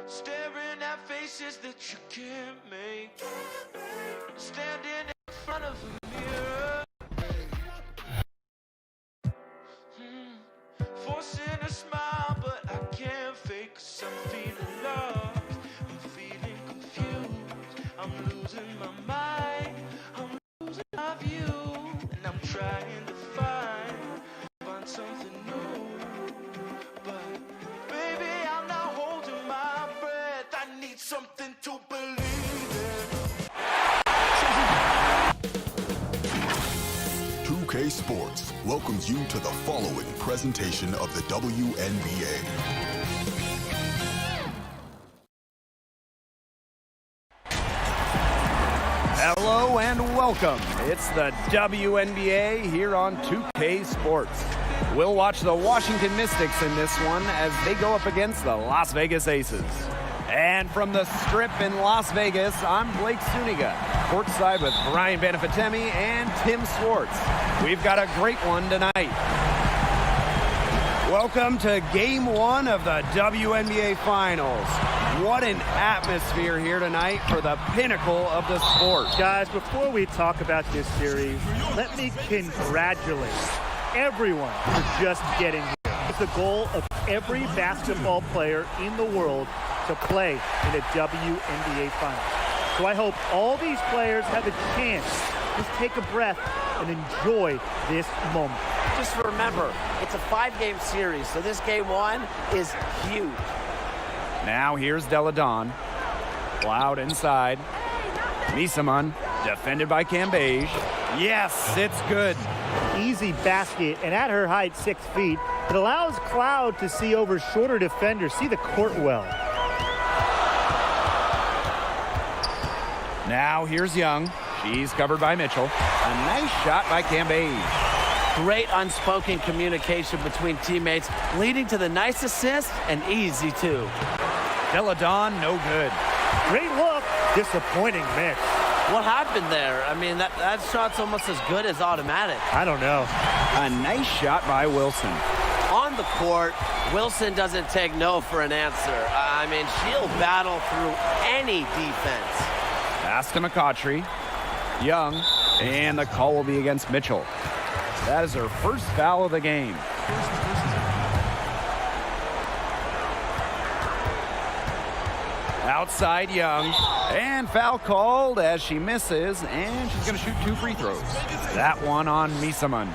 Staring at faces that you can't make. Standing in front of a mirror. Forcing a smile, but I can't fake. 'Cause I'm feeling lost, I'm feeling confused, I'm losing my mind, I'm losing my view, and I'm trying to find something new. But baby, I'm not holding my breath. I need something to believe in. 2K Sports welcomes you to the following presentation of the WNBA. Hello and welcome. It's the WNBA here on 2K Sports. We'll watch the Washington Mystics in this one as they go up against the Las Vegas Aces. And from the Strip in Las Vegas, I'm Blake Suniga, courtside with Brian Banafitemi and Tim Swartz. We've got a great one tonight. Welcome to Game 1 of the WNBA Finals. What an atmosphere here tonight for the pinnacle of the sport. Guys, before we talk about this series, let me congratulate everyone for just getting here. It's the goal of every basketball player in the world to play in the WNBA Finals. So I hope all these players have a chance to just take a breath and enjoy this moment. Just remember, it's a 5-game series, so this game 1 is huge. Now here's Delle Donne. Cloud inside. Misaman, defended by Cambage. Yes, it's good. Easy basket, and at her height, 6 feet, it allows Cloud to see over shorter defenders, see the court well. Now here's Young. She's covered by Mitchell. A nice shot by Cambage. Great unspoken communication between teammates, leading to the nice assist and easy two. Delle Donne, no good. Great look, disappointing miss. What happened there? I mean, that shot's almost as good as automatic. I don't know. A nice shot by Wilson. On the court, Wilson doesn't take no for an answer. I mean, she'll battle through any defense. Pass to McCautry. Young, and the call will be against Mitchell. That is her first foul of the game. Outside Young, and foul called as she misses, and she's going to shoot 2 free throws. That one on Misaman.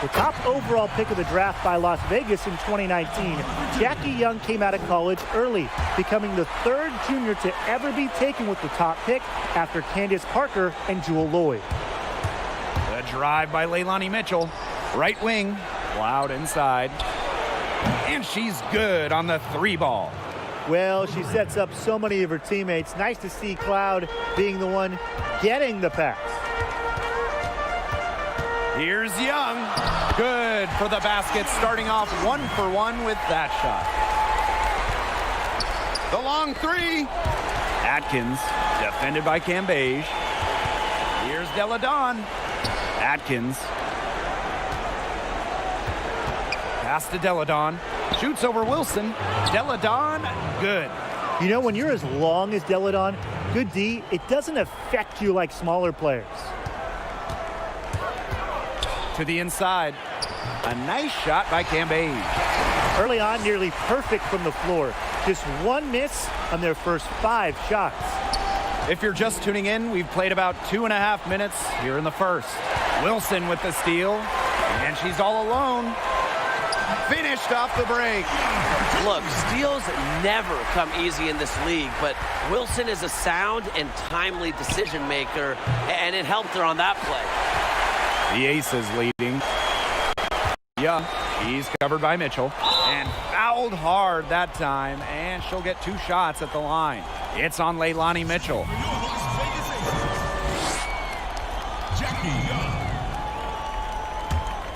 The top overall pick of the draft by Las Vegas in 2019, Jackie Young came out of college early, becoming the 3rd junior to ever be taken with the top pick after Candace Parker and Jewell Loyd. The drive by Leilani Mitchell. Right wing, Cloud inside. And she's good on the 3 ball. Well, she sets up so many of her teammates. Nice to see Cloud being the one getting the pass. Here's Young. Good for the basket, starting off 1 for 1 with that shot. The long 3. Atkins, defended by Cambage. Here's Delle Donne. Atkins. Pass to Delle Donne. Shoots over Wilson. Delle Donne, good. You know, when you're as long as Delle Donne, good D, it doesn't affect you like smaller players. To the inside. A nice shot by Cambage. Early on, nearly perfect from the floor. Just 1 miss on their first 5 shots. If you're just tuning in, we've played about 2.5 minutes here in the first. Wilson with the steal, and she's all alone. Finished off the break. Look, steals never come easy in this league, but Wilson is a sound and timely decision maker, and it helped her on that play. The Aces leading. Young, she's covered by Mitchell, and fouled hard that time, and she'll get 2 shots at the line. It's on Leilani Mitchell. Jackie Young.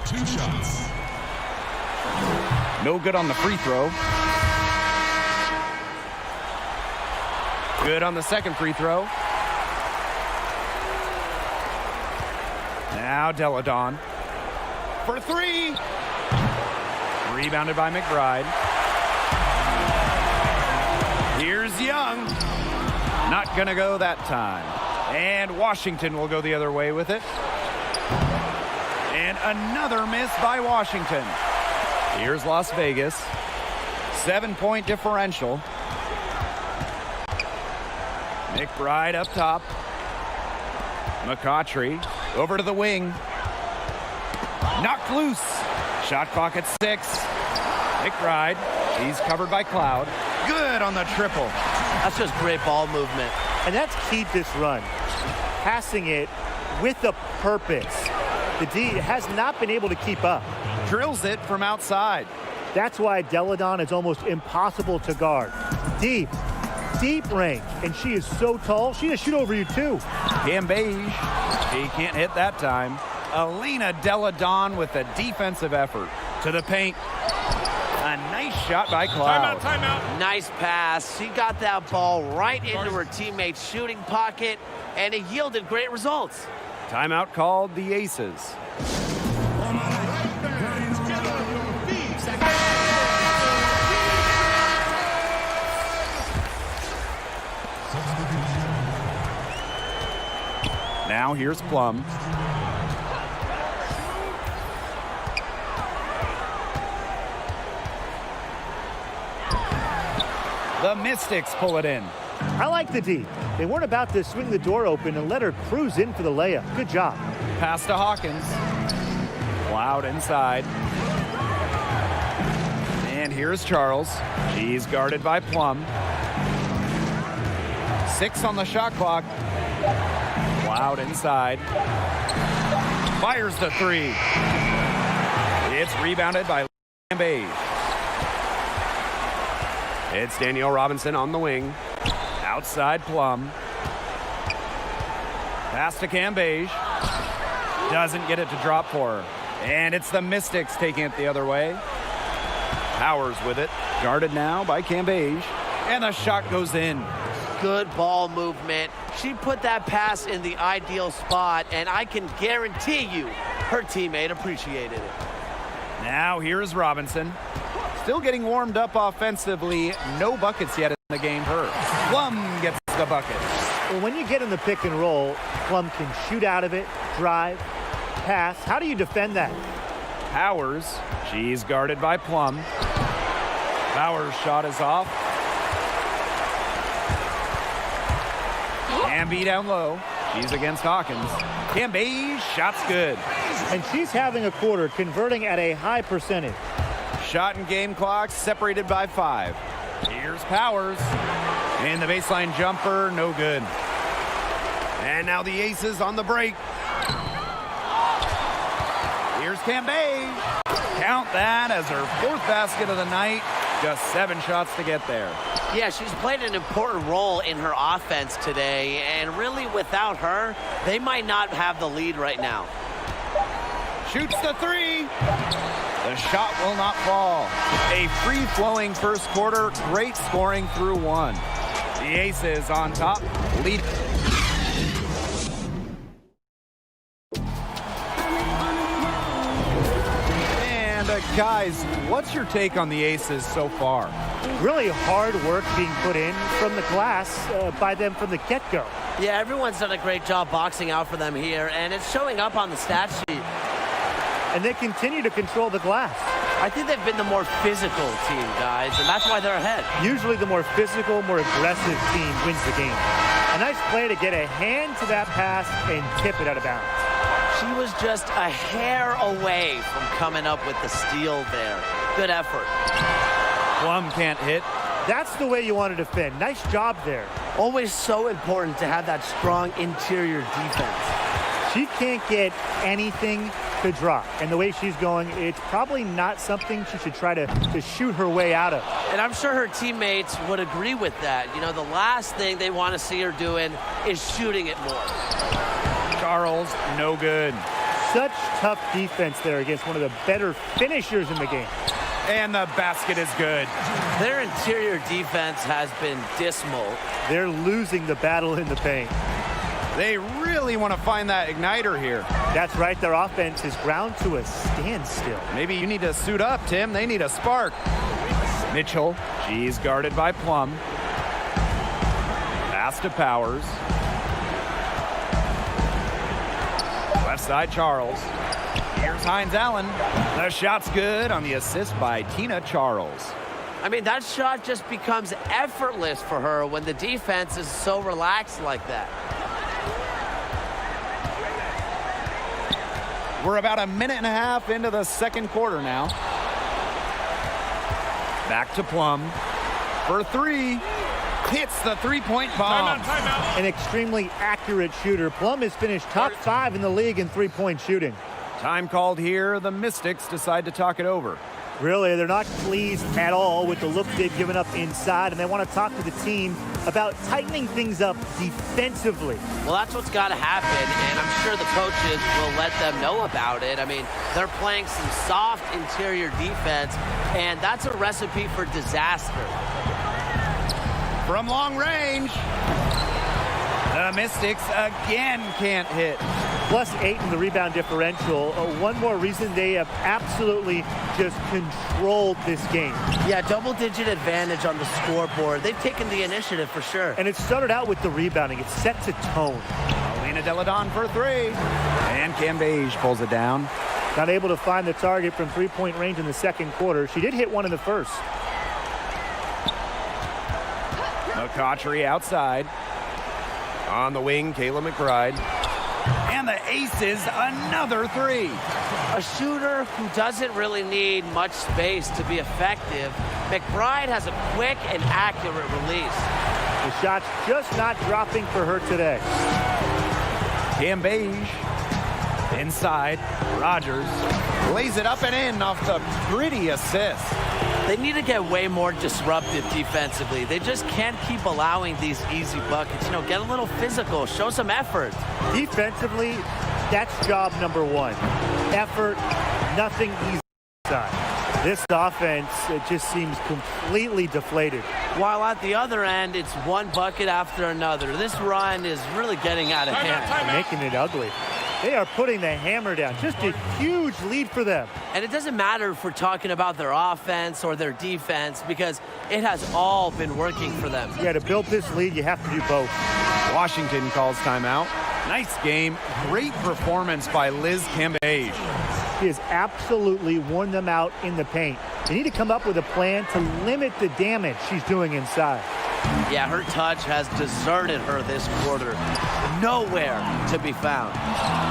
2 shots. No good on the free throw. Good on the second free throw. Now Delle Donne for 3. Rebounded by McBride. Here's Not gonna go that time. And Washington will go the other way with it. And another miss by Washington. Here's Las Vegas. 7-point differential. McBride up top. McCautry over to the wing. Knocked loose. Shot clock at 6. McBride, he's covered by Cloud. Good on the triple. That's just great ball movement. And that's key to this run. Passing it with a purpose. The D has not been able to keep up. Drills it from outside. That's why Deladon is almost impossible to guard. Deep range. And she is so tall, she can shoot over you too. Cambage, he can't hit that time. Alina Deladon with a defensive effort to the paint. A nice shot by Cloud. Timeout. Nice pass. She got that ball right into her teammate's shooting pocket, and it yielded great results. Timeout called the Aces. Now here's Plum. The Mystics pull it in. I like the D. They weren't about to swing the door open and let her cruise in for the layup. Good job. Pass to Hawkins. Cloud inside. And here's Charles. She's guarded by Plum. 6 on the shot clock. Cloud inside. Fires the 3. It's rebounded by Cambage. It's Danielle Robinson on the wing. Outside Plum. Pass to Cambage. Doesn't get it to drop for her. And it's the Mystics taking it the other way. Powers with it. Guarded now by Cambage. And the shot goes in. Good ball movement. She put that pass in the ideal spot, and I can guarantee you her teammate appreciated it. Now here's Robinson. Still getting warmed up offensively. No buckets yet in the game for her. Plum gets the bucket. Well, when you get in the pick and roll, Plum can shoot out of it, drive, pass. How do you defend that? Powers, she's guarded by Plum. Powers' shot is off. Camby down low. She's against Hawkins. Cambage, shot's good. And she's having a quarter, converting at a high percentage. Shot and game clock separated by 5. Here's Powers. And the baseline jumper, no good. And now the Aces on the break. Here's Cambage. Count that as her 4th basket of the night. Just 7 shots to get there. Yeah, she's played an important role in her offense today, and really without her, they might not have the lead right now. Shoots the 3. The shot will not fall. A free-flowing first quarter. Great scoring through 1. The Aces on top. Lead. And guys, what's your take on the Aces so far? Really hard work being put in from the glass by them from the get-go. Yeah, everyone's done a great job boxing out for them here, and it's showing up on the stat sheet. And they continue to control the glass. I think they've been the more physical team, guys, and that's why they're ahead. Usually the more physical, more aggressive team wins the game. A nice play to get a hand to that pass and tip it out of bounds. She was just a hair away from coming up with the steal there. Good effort. Plum can't hit. That's the way you want to defend. Nice job there. Always so important to have that strong interior defense. She can't get anything to drop. And the way she's going, it's probably not something she should try to shoot her way out of. And I'm sure her teammates would agree with that. You know, the last thing they want to see her doing is shooting it more. Charles, no good. Such tough defense there against one of the better finishers in the game. And the basket is good. Their interior defense has been dismal. They're losing the battle in the paint. They really want to find that igniter here. That's right. Their offense is ground to a standstill. Maybe you need to suit up, Tim. They need a spark. Mitchell, she's guarded by Plum. Pass to Powers. Left side, Charles. Here's Hines Allen. The shot's good on the assist by Tina Charles. I mean, that shot just becomes effortless for her when the defense is so relaxed like that. We're about a minute and a half into the second quarter now. Back to Plum for three. Hits the three-point bomb. An extremely accurate shooter. Plum has finished top 5 in the league in three-point shooting. Time called here. The Mystics decide to talk it over. Really, they're not pleased at all with the look they've given up inside, and they want to talk to the team about tightening things up defensively. Well, that's what's got to happen, and I'm sure the coaches will let them know about it. I mean, they're playing some soft interior defense, and that's a recipe for disaster. From long range, the Mystics again can't hit. +8 in the rebound differential. One more reason they have absolutely just controlled this game. Yeah, double-digit advantage on the scoreboard. They've taken the initiative for sure. And it started out with the rebounding. It sets a tone. Elena Deladon for three. And Cambage pulls it down. Not able to find the target from three-point range in the second quarter. She did hit one in the first. McCautry outside. On the wing, Kayla McBride. And the aces, another three. A shooter who doesn't really need much space to be effective, McBride has a quick and accurate release. The shot's just not dropping for her today. Cambage inside. Rogers lays it up and in off the pretty assist. They need to get way more disruptive defensively. They just can't keep allowing these easy buckets. You know, get a little physical, show some effort. Defensively, that's job number one. Effort, nothing easy inside. This offense, it just seems completely deflated. While at the other end, it's one bucket after another. This run is really getting out of hand. Making it ugly. They are putting the hammer down. Just a huge lead for them. And it doesn't matter if we're talking about their offense or their defense because it has all been working for them. Yeah, to build this lead, you have to do both. Washington calls timeout. Nice game. Great performance by Liz Cambage. She has absolutely worn them out in the paint. They need to come up with a plan to limit the damage she's doing inside. Yeah, her touch has deserted her this quarter. Nowhere to be found.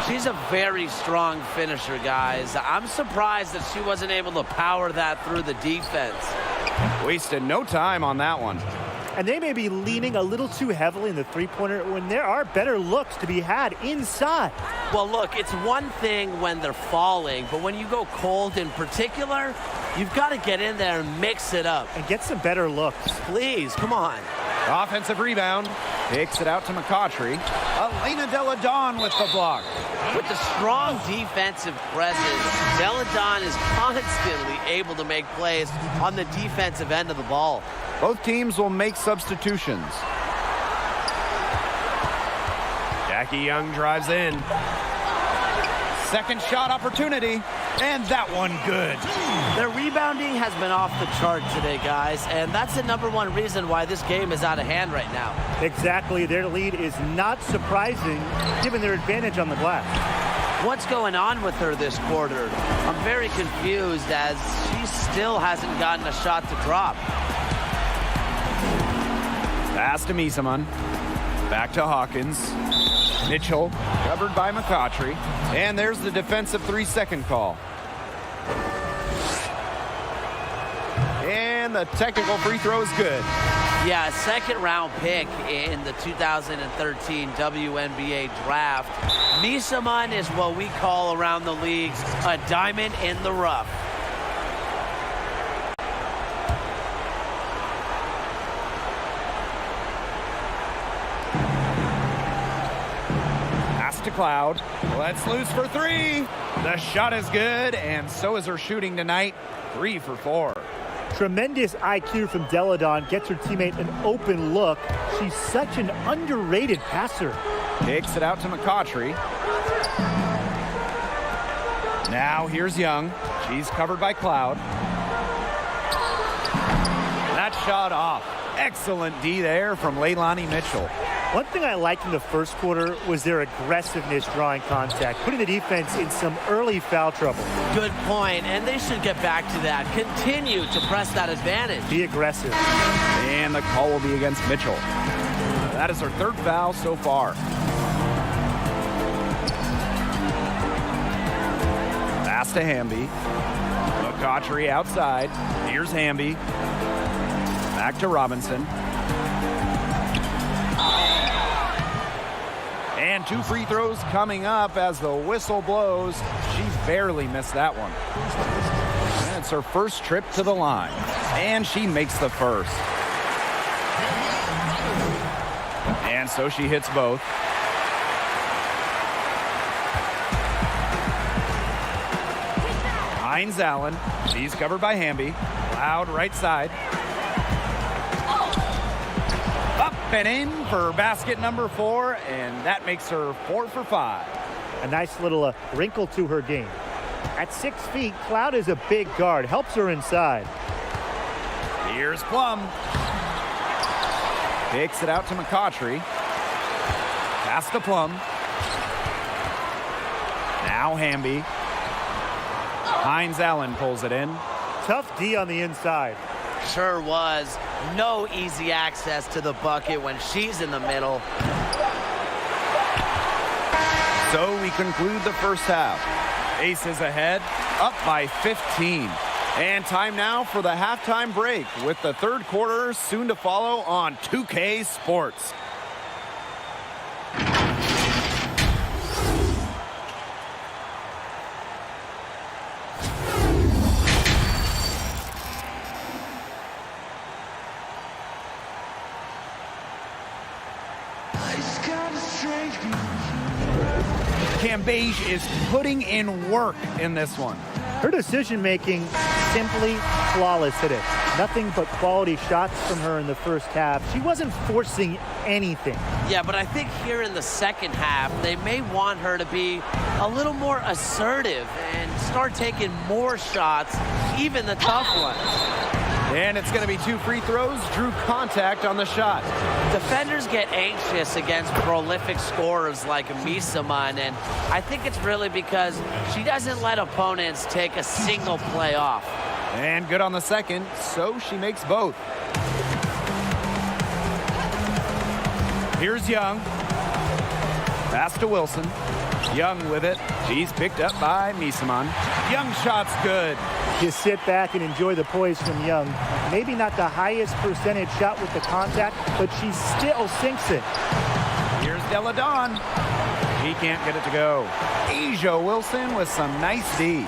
She's a very strong finisher, guys. I'm surprised that she wasn't able to power that through the defense. Wasted no time on that one. And they may be leaning a little too heavily in the three-pointer when there are better looks to be had inside. Well, look, it's one thing when they're falling, but when you go cold in particular, you've got to get in there and mix it up. And get some better looks. Please, come on. Offensive rebound. Kicks it out to McCautry. Elena Deladon with the block. With the strong defensive presence, Deladon is constantly able to make plays on the defensive end of the ball. Both teams will make substitutions. Jackie Young drives in. Second shot opportunity, and that one good. Their rebounding has been off the chart today, guys, and that's the number one reason why this game is out of hand right now. Exactly. Their lead is not surprising given their advantage on the glass. What's going on with her this quarter? I'm very confused as she still hasn't gotten a shot to drop. Pass to Misaman. Back to Hawkins. Mitchell covered by McCautry. And there's the defensive 3-second call. And the technical free throw is good. Yeah, a second-round pick in the 2013 WNBA draft. Misaman is what we call around the league a diamond in the rough. To Cloud. Let's loose for three. The shot is good, and so is her shooting tonight. 3 for 4. Tremendous IQ from Deladon gets her teammate an open look. She's such an underrated passer. Kicks it out to McCautry. Now here's Young. She's covered by Cloud. That shot off. Excellent D there from Leilani Mitchell. One thing I liked in the first quarter was their aggressiveness drawing contact, putting the defense in some early foul trouble. Good point, and they should get back to that. Continue to press that advantage. Be aggressive. And the call will be against Mitchell. That is her third foul so far. Pass to Hamby. McCautry outside. Here's Hamby. Back to Robinson. And 2 free throws coming up as the whistle blows. She barely missed that one. And it's her first trip to the line. And she makes the first. And so she hits both. Hines Allen. She's covered by Hamby. Loud right side. Up and in for basket number 4, and that makes her 4 for 5. A nice little wrinkle to her game. At 6 feet, Cloud is a big guard. Helps her inside. Here's Plum. Takes it out to McCautry. Pass to Plum. Now Hamby. Hines Allen pulls it in. Tough D on the inside. Sure was. No easy access to the bucket when she's in the middle. So we conclude the first half. Aces ahead, up by 15. And time now for the halftime break with the third quarter soon to follow on 2K Sports. It's kinda strange being Cambage is putting in work in this one. Her decision-making, simply flawless today. Nothing but quality shots from her in the first half. She wasn't forcing anything. Yeah, but I think here in the second half, they may want her to be a little more assertive and start taking more shots, even the tough ones. And it's going to be 2 free throws. Drew contact on the shot. Defenders get anxious against prolific scorers like Misaman, and I think it's really because she doesn't let opponents take a single play off. And good on the second, so she makes both. Here's Young. Pass to Wilson. Young with it. She's picked up by Misaman. Young shot's good. Just sit back and enjoy the poise from Young. Maybe not the highest percentage shot with the contact, but she still sinks it. Here's Della Dawn. He can't get it to go. Asia Wilson with some nice D.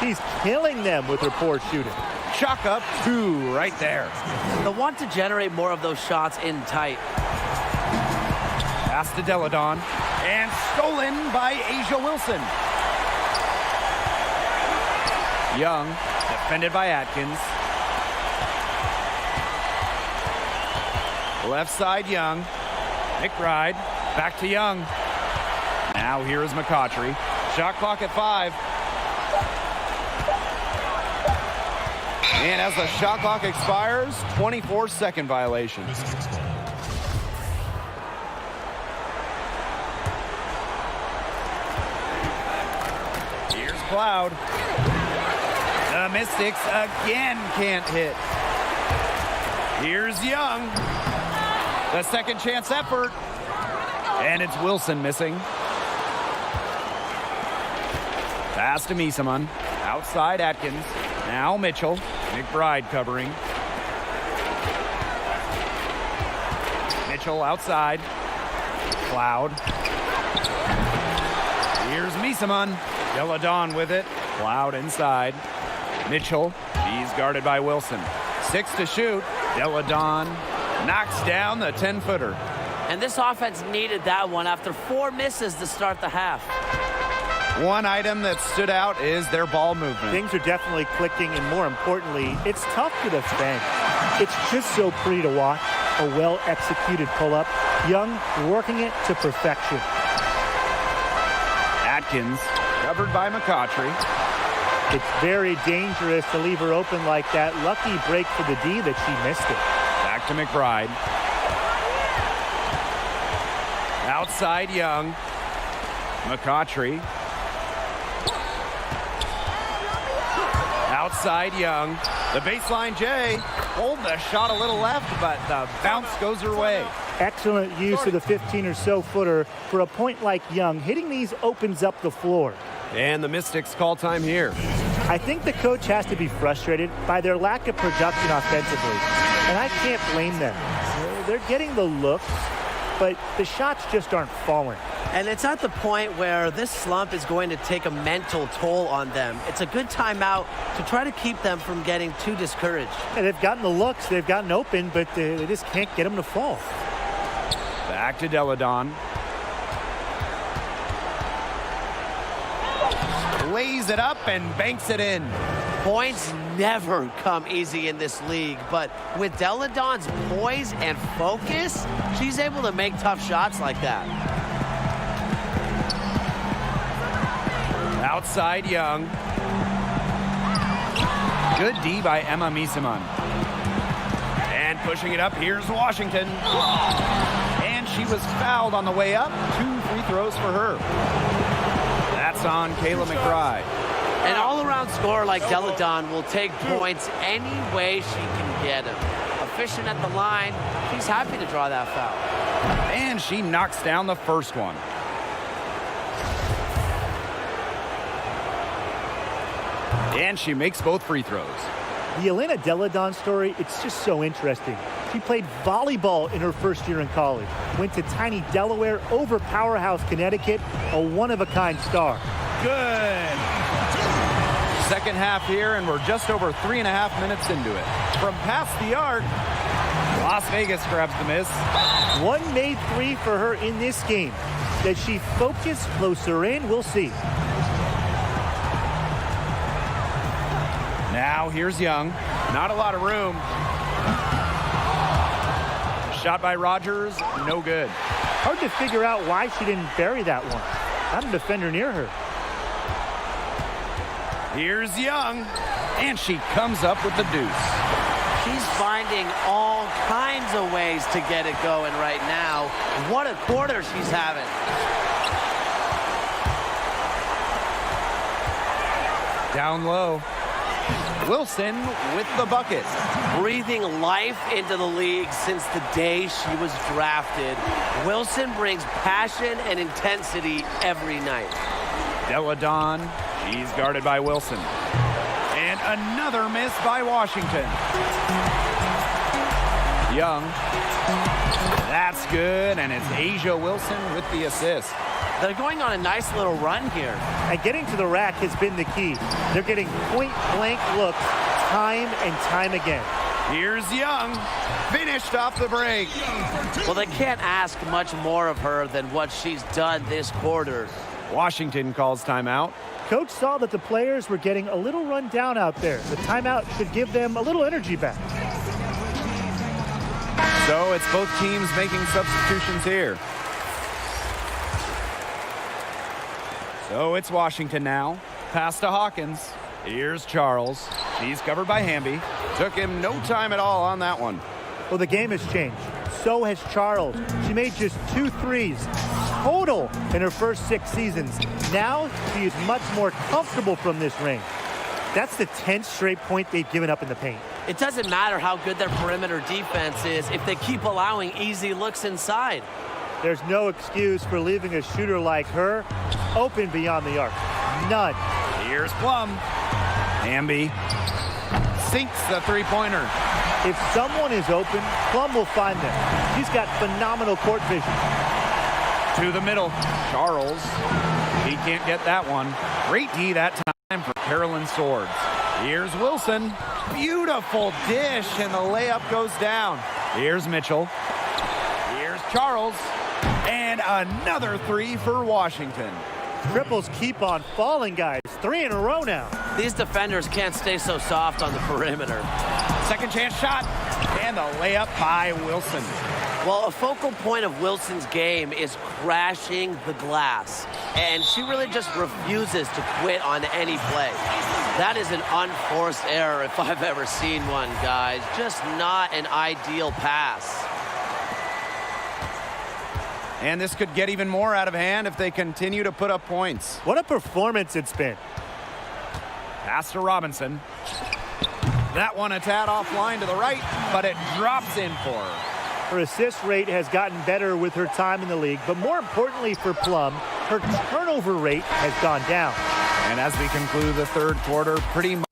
She's killing them with her poor shooting. Chalk up 2 right there. They'll want to generate more of those shots in tight. Pass to Della Dawn. And stolen by Asia Wilson. Young, defended by Atkins. Left side, Young. McBride, back to Young. Now here is McCautry. Shot clock at 5. And as the shot clock expires, 24-second violation. Here's Cloud. The Mystics again can't hit. Here's Young. The second chance effort. And it's Wilson missing. Pass to Misaman. Outside Atkins. Now Mitchell. McBride covering. Mitchell outside. Cloud. Here's Misaman. Della Dawn with it. Cloud inside. Mitchell. He's guarded by Wilson. 6 to shoot. Della Dawn knocks down the 10-footer. And this offense needed that one after 4 misses to start the half. One item that stood out is their ball movement. Things are definitely clicking, and more importantly, it's tough to defend. It's just so pretty to watch. A well-executed pull-up. Young working it to perfection. Atkins covered by McCautry. It's very dangerous to leave her open like that. Lucky break for the D that she missed it. Back to McBride. Outside Young. McCautry. Outside Young. The baseline Jay. Hold the shot a little left, but the bounce goes her way. Excellent use of the 15 or so footer for a point like Young. Hitting these opens up the floor. And the Mystics call time here. I think the coach has to be frustrated by their lack of production offensively. And I can't blame them. They're getting the looks, but the shots just aren't falling. And it's at the point where this slump is going to take a mental toll on them. It's a good timeout to try to keep them from getting too discouraged. And they've gotten the looks, they've gotten open, but they just can't get them to fall. Back to Deladon. Lays it up and banks it in. Points never come easy in this league, but with Deladon's poise and focus, she's able to make tough shots like that. Outside Young. Good D by Emma Miesemann. And pushing it up, here's Washington. And she was fouled on the way up. 2 free throws for her. That's on Kayla McBride. An all-around scorer like Deladon will take points any way she can get them. Efficient at the line, she's happy to draw that foul. And she knocks down the first one. And she makes both free throws. The Elena Deladon story, it's just so interesting. She played volleyball in her first year in college, went to tiny Delaware over Powerhouse, Connecticut, a one-of-a-kind star. Good. Second half here, and we're just over 3.5 minutes into it. From past the arc, Las Vegas grabs the miss. One made three for her in this game. Does she focus closer in? We'll see. Now here's Young. Not a lot of room. Shot by Rogers, no good. Hard to figure out why she didn't bury that one. Not a defender near her. Here's Young, and she comes up with the deuce. She's finding all kinds of ways to get it going right now. What a quarter she's having. Down low. Wilson with the bucket. Breathing life into the league since the day she was drafted. Wilson brings passion and intensity every night. Deladon, she's guarded by Wilson. And another miss by Washington. Young. That's good, and it's Asia Wilson with the assist. They're going on a nice little run here. And getting to the rack has been the key. They're getting point-blank looks time and time again. Here's Young, finished off the break. Well, they can't ask much more of her than what she's done this quarter. Washington calls timeout. Coach saw that the players were getting a little run down out there. The timeout should give them a little energy back. So it's both teams making substitutions here. So it's Washington now. Pass to Hawkins. Here's Charles. She's covered by Hamby. Took him no time at all on that one. Well, the game has changed. So has Charles. She made just 2 threes total in her first 6 seasons. Now she is much more comfortable from this range. That's the 10th straight point they've given up in the paint. It doesn't matter how good their perimeter defense is if they keep allowing easy looks inside. There's no excuse for leaving a shooter like her open beyond the arc. None. Here's Plum. Hamby sinks the three-pointer. If someone is open, Plum will find them. She's got phenomenal court vision. To the middle. Charles. He can't get that one. Great D that time for Carolyn Swords. Here's Wilson. Beautiful dish, and the layup goes down. Here's Mitchell. Here's Charles. And another 3 for Washington. Triples keep on falling, guys. 3 in a row now. These defenders can't stay so soft on the perimeter. Second chance shot. And the layup by Wilson. Well, a focal point of Wilson's game is crashing the glass. And she really just refuses to quit on any play. That is an unforced error if I've ever seen one, guys. Just not an ideal pass. And this could get even more out of hand if they continue to put up points. What a performance it's been. Pass to Robinson. That one a tad offline to the right, but it drops in for her. Her assist rate has gotten better with her time in the league, but more importantly for Plum, her turnover rate has gone down. And as we conclude the third quarter, pretty much